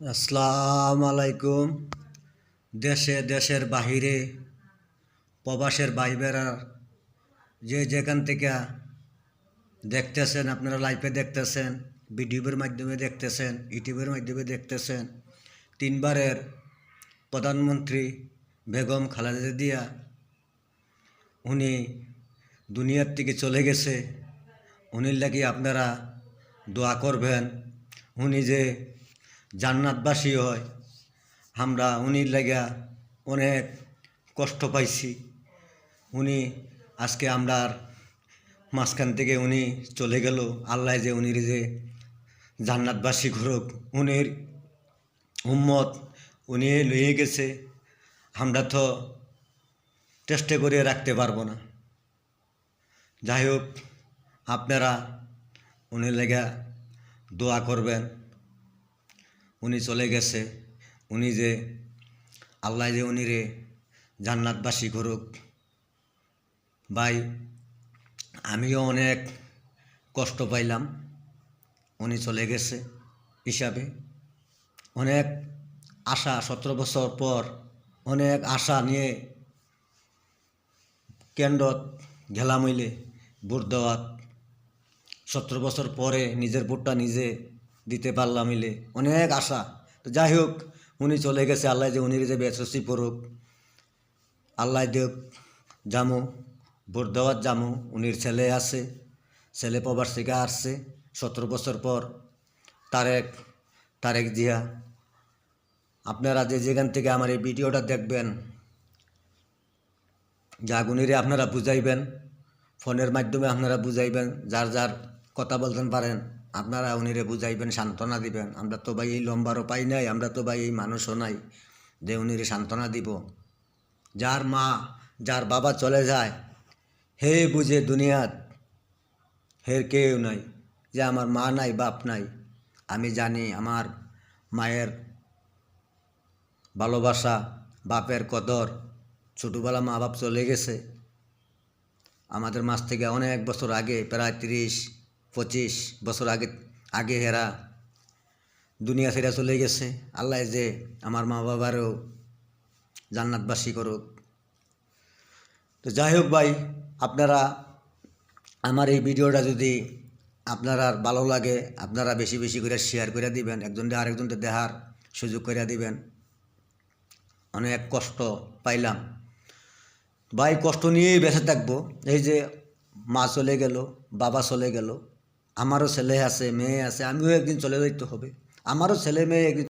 আসসালামু আলাইকুম। দেশে দেশের বাহিরে প্রবাসের ভাই বেড়া যে যেখান থেকে দেখতেছেন, আপনারা লাইভে দেখতেছেন, ভিডিওর মাধ্যমে দেখতেছেন, ইউটিউবের মাধ্যমে দেখতেছেন, তিনবারের প্রধানমন্ত্রী বেগম খালেদা জিয়া উনি দুনিয়ার থেকে চলে গেছে। উনির লাগি আপনারা দোয়া করবেন, উনি যে জান্নাতবাসী হয়। আমরা উনির লাগা অনেক কষ্ট পাইছি। উনি আজকে আমরার মাঝখান থেকে উনি চলে গেল। আল্লাহ যে উনির যে জান্নাতবাসী করুক, উনির উম্মত উনি লইয়ে গেছে। আমরা তো চেষ্টা করে রাখতে পারবো না। যাই হোক, আপনারা উনির লাগা দোয়া করবেন। উনি চলে গেছে, উনি যে আল্লাহ যে উনিরে জান্নাতবাসী করুক। ভাই, আমিও অনেক কষ্ট পাইলাম উনি চলে গেছে হিসাবে। অনেক আশা, 17 বছর পর অনেক আশা নিয়ে কেন্দ্রত গেলাম হইলে ভোট দেওয়াত। 17 বছর পরে নিজের ভোটটা নিজে দিতে পারলাম হইলে অনেক আশা। তো যাই হোক, উনি চলে গেছে। আল্লাহ যে উনির যে বেসসি পড়ুক, আল্লাহ দেব জামু ভোট দেওয়ার জামু। উনির ছেলে আছে, ছেলে প্রবাস থেকে আসছে 17 বছর পর, তারেক জিয়া। আপনারা যে যেখান থেকে আমার এই ভিডিওটা দেখবেন, জাগুনিরে আপনারা বুঝাইবেন, ফোনের মাধ্যমে আপনারা বুঝাইবেন, যার যার কথা বলতেন পারেন আপনারা উনিরে বুঝাইবেন, সান্ত্বনা দিবেন। আমরা তো ভাই এই লম্বারও পাই নাই, আমরা তো ভাই এই মানুষও নাই যে উনিরে সান্ত্বনা দিব। যার মা যার বাবা চলে যায়, হে বুঝে দুনিয়াত হের কেউ নাই। যে আমার মা নাই, বাপ নাই, আমি জানি আমার মায়ের ভালোবাসা, বাপের কদর। ছোটোবেলা মা বাপ চলে গেছে আমাদের মাছ থেকে অনেক বছর আগে, প্রায় 30-25 বছর আগে হেরা দুনিয়া ছেড়ে চলে গেছে। আল্লাহ যে আমার মা বাবারও জান্নাতবাসী করুক। তো যাই হোক ভাই, আপনারা আমার এই ভিডিওটা যদি আপনারা ভালো লাগে, আপনারা বেশি বেশি করে শেয়ার করে দিবেন, একজনকে আরেকজনকে দেখার সুযোগ করে দিবেন। অনেক কষ্ট পাইলাম ভাই, কষ্ট নিয়েই বেঁচে থাকবো। এই যে মা চলে গেল, বাবা চলে গেল, আমারও ছেলে আছে, মেয়ে আছে, আমিও একদিন চলে যেতে হবে। আমারও ছেলে মেয়ে একদিন